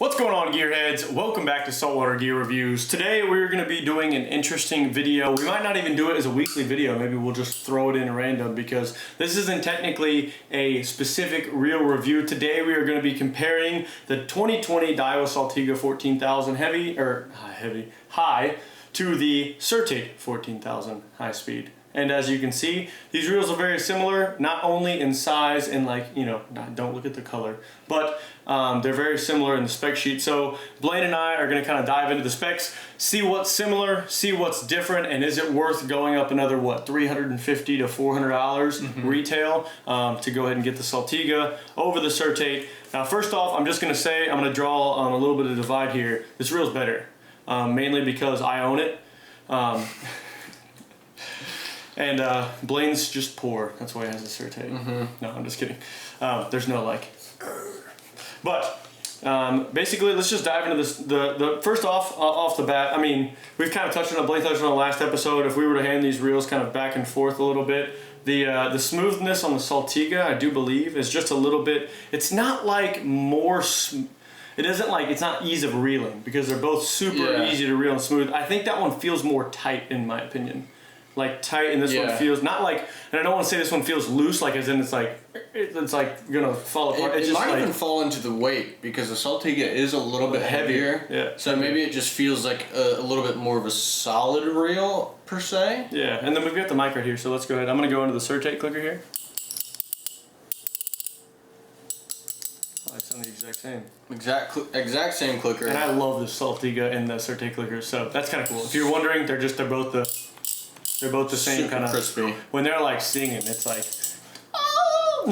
What's going on, gearheads? Welcome back to Saltwater Gear Reviews. Today we're going to be doing an interesting video. We might not even do it as a weekly video. Maybe we'll just throw it in random because this isn't technically a specific reel review. Today we are going to be comparing the 2020 Daiwa Saltiga 14,000 high to the Certate 14,000 high speed. And as you can see, these reels are very similar, not only in size and don't look at the color, but they're very similar in the spec sheet. So Blaine and I are gonna kind of dive into the specs, see what's similar, see what's different, and is it worth going up another, what, $350 to $400 retail to go ahead and get the Saltiga over the Certate. Now, first off, I'm just gonna say, I'm gonna draw a little bit of divide here. This reel's better, mainly because I own it. And Blaine's just poor. That's why he has a Certate. No, I'm just kidding. There's no like. But basically, let's just dive into this. The first off the bat, I mean, we've kind of touched on it. Blaine touched on the last episode. If we were to hand these reels kind of back and forth a little bit, the smoothness on the Saltiga, I do believe, is just a little bit. It's not like more. It isn't like, it's not ease of reeling because they're both super easy to reel and smooth. I think that one feels more tight in my opinion. Like tight, and this one feels not like, and I don't want to say this one feels loose, like as in it's like gonna fall apart. It might even fall into the weight because the Saltiga is a little bit heavier. Yeah. So maybe it just feels like a little bit more of a solid reel per se. Yeah, and then we've got the mic right here, so let's go ahead. I'm gonna go into the Certate clicker here. Oh, it's on the exact same. Exact same clicker. And I love the Saltiga and the Certate clicker, so that's kind of cool. If you're wondering, they're both the same kind of crispy. When they're like singing, it's like, oh!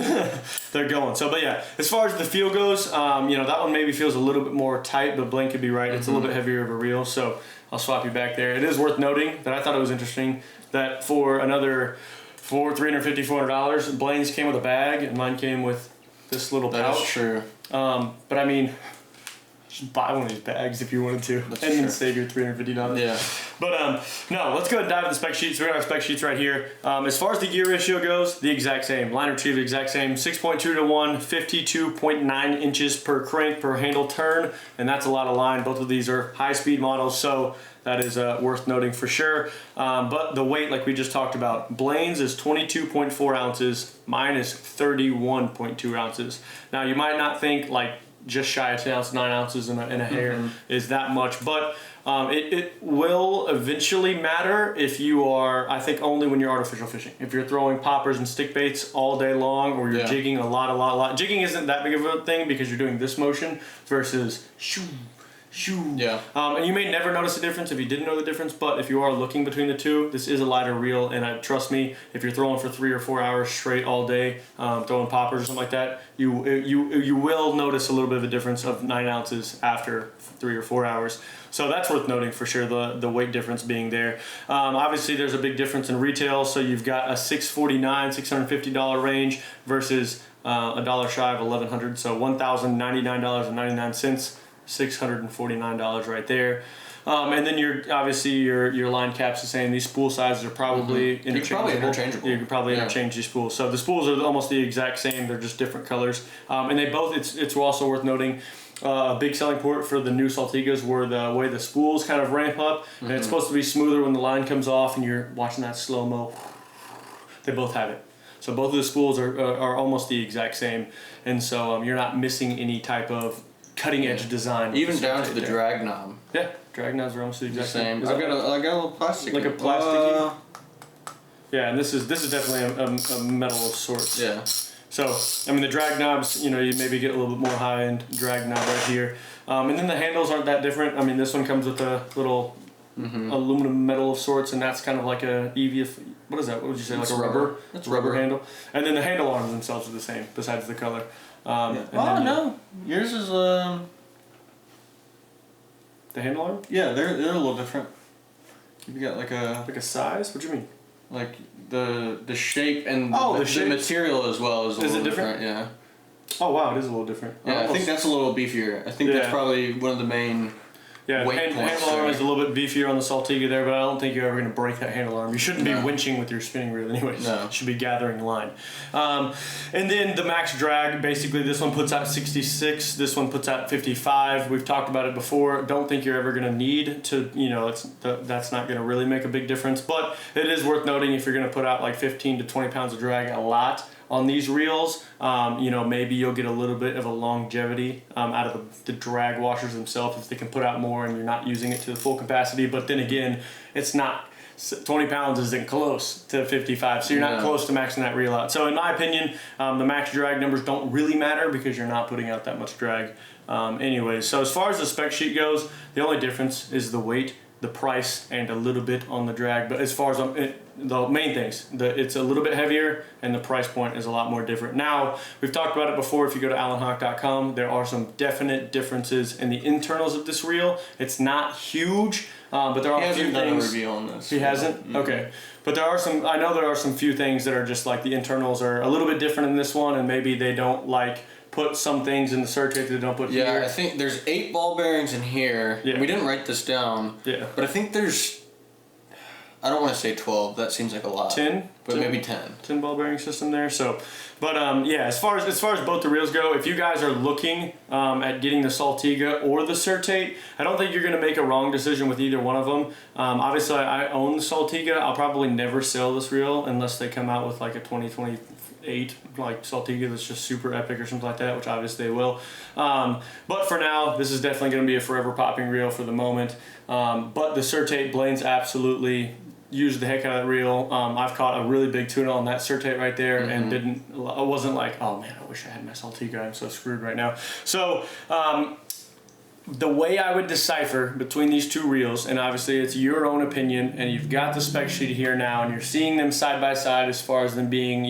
They're going. So, but yeah, as far as the feel goes, that one maybe feels a little bit more tight, but Blaine could be right. It's a little bit heavier of a reel, so I'll swap you back there. It is worth noting that I thought it was interesting that for another $350, $400, Blaine's came with a bag and mine came with this little pouch. That's true. But I mean, just buy one of these bags if you wanted to, then save your $350. Yeah. But no, let's go ahead and dive into the spec sheets. We got our spec sheets right here. As far as the gear ratio goes, the exact same. Line retrieve, the exact same. 6.2 to 1, 52.9 inches per crank per handle turn, and that's a lot of line. Both of these are high-speed models, so that is worth noting for sure. But the weight, like we just talked about, Blaine's is 22.4 ounces. Mine is 31.2 ounces. Now, you might not think like just shy of 10 ounces, 9 ounces in a hair is that much, but it will eventually matter if you are, I think, only when you're artificial fishing. If you're throwing poppers and stick baits all day long, or you're jigging a lot. Jigging isn't that big of a thing because you're doing this motion versus shoo, shoo. Yeah. And you may never notice the difference if you didn't know the difference, but if you are looking between the two, this is a lighter reel, and trust me, if you're throwing for 3 or 4 hours straight all day, throwing poppers or something like that, you will notice a little bit of a difference of 9 ounces after 3 or 4 hours. So that's worth noting for sure, the weight difference being there. Obviously, there's a big difference in retail, so you've got a $649, $650 range versus a dollar shy of $1,100, so $1,099.99. $649 right there. And then your line cap's the same. These spool sizes are probably interchangeable. You could probably interchange these spools. So the spools are almost the exact same. They're just different colors. And they both, it's also worth noting, a big selling point for the new Saltigas were the way the spools kind of ramp up. And it's supposed to be smoother when the line comes off and you're watching that slow-mo. They both have it. So both of the spools are almost the exact same. And so you're not missing any type of cutting edge design. Even down to the drag knob. Yeah, drag knobs are almost the exact same. I got a little plastic. Like a plastic. Yeah, and this is definitely a metal of sorts. Yeah. So, I mean, the drag knobs, you maybe get a little bit more high-end drag knob right here. And then the handles aren't that different. I mean, this one comes with a little aluminum metal of sorts, and that's kind of like a EVF. What is that? What would you say? Like a rubber? It's rubber handle. And then the handle arms themselves are the same, besides the color. No. Yours is the handle arm? Yeah, they're a little different. You got like a size? What do you mean? Like the shape and the material as well is a little different. Yeah. Oh wow, it is a little different. Yeah, I think that's a little beefier. I think that's probably one of the main Yeah, weight points. handle arm is a little bit beefier on the Saltiga there, but I don't think you're ever going to break that handle arm. You shouldn't be winching with your spinning reel anyways. No. You should be gathering line. And then the max drag, basically this one puts out 66, this one puts out 55. We've talked about it before. Don't think you're ever going to need to, that's not going to really make a big difference, but it is worth noting if you're going to put out like 15 to 20 pounds of drag a lot on these reels, maybe you'll get a little bit of a longevity out of the drag washers themselves if they can put out more and you're not using it to the full capacity. But then again, it's not 20 pounds isn't close to 55, so you're not close to maxing that reel out. So in my opinion, the max drag numbers don't really matter because you're not putting out that much drag anyways. So as far as the spec sheet goes, the only difference is the weight, the price, and a little bit on the drag. But as far as the main things, it's a little bit heavier and the price point is a lot more different. Now, we've talked about it before. If you go to allenhawk.com, there are some definite differences in the internals of this reel. It's not huge, but there are a few things. He hasn't done a review on this. He hasn't? Mm-hmm. Okay. But there are some, I know there are some few things that are just like the internals are a little bit different in this one, and maybe they don't put some things in the Certate that they don't put here. Yeah, I think there's 8 ball bearings in here. Yeah. We didn't write this down. Yeah. But I think there's, I don't want to say 12. That seems like a lot. 10? But maybe 10. 10 ball bearing system there. So, but yeah, as far as both the reels go, if you guys are looking at getting the Saltiga or the Certate, I don't think you're going to make a wrong decision with either one of them. Obviously, I own the Saltiga. I'll probably never sell this reel unless they come out with like a 2028 like Saltiga that's just super epic or something like that, which obviously they will. But for now, this is definitely going to be a forever popping reel for the moment. But the Certate blades absolutely used the heck out of that reel. I've caught a really big tuna on that Certate right there, and I wasn't like, oh man, I wish I had my Saltiga. I'm so screwed right now. So the way I would decipher between these two reels, and obviously it's your own opinion, and you've got the spec sheet here now, and you're seeing them side by side as far as them being,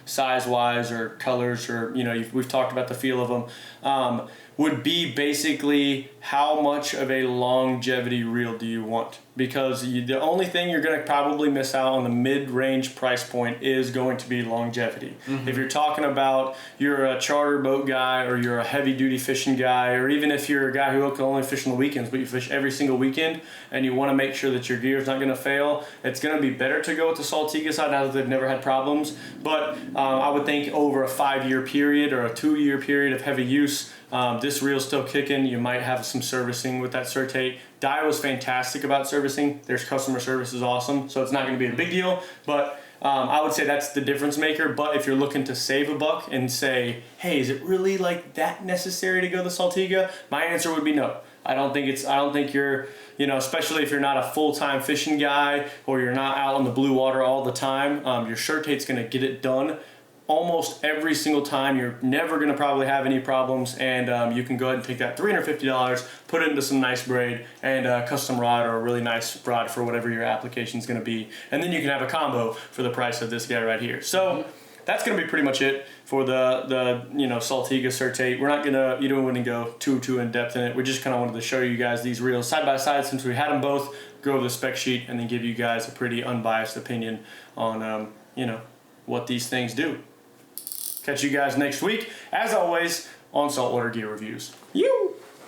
size-wise or colors, or, we've talked about the feel of them, would be basically how much of a longevity reel do you want? Because the only thing you're going to probably miss out on the mid-range price point is going to be longevity. If you're talking about you're a charter boat guy, or you're a heavy-duty fishing guy, or even if you're a guy who can only fish on the weekends, but you fish every single weekend, and you want to make sure that your gear is not going to fail, it's going to be better to go with the Saltiga side now that they've never had problems. But I would think over a 5-year period or a 2-year period of heavy use, this reel's still kicking. You might have some servicing with that Certate. Daiwa's fantastic about servicing. Their customer service is awesome, so it's not going to be a big deal. But I would say that's the difference maker. But if you're looking to save a buck and say, hey, is it really like that necessary to go the Saltiga? My answer would be no. I don't think you're, especially if you're not a full-time fishing guy or you're not out on the blue water all the time, your Certate's going to get it done almost every single time. You're never going to probably have any problems, and you can go ahead and take that $350, put it into some nice braid and a custom rod or a really nice rod for whatever your application is going to be, and then you can have a combo for the price of this guy right here. So that's going to be pretty much it for the Saltiga Certate. We're not gonna, you don't want to go too in depth in it. We just kind of wanted to show you guys these reels side by side since we had them both, go over the spec sheet, and then give you guys a pretty unbiased opinion on what these things do. Catch you guys next week, as always, on Saltwater Gear Reviews. You.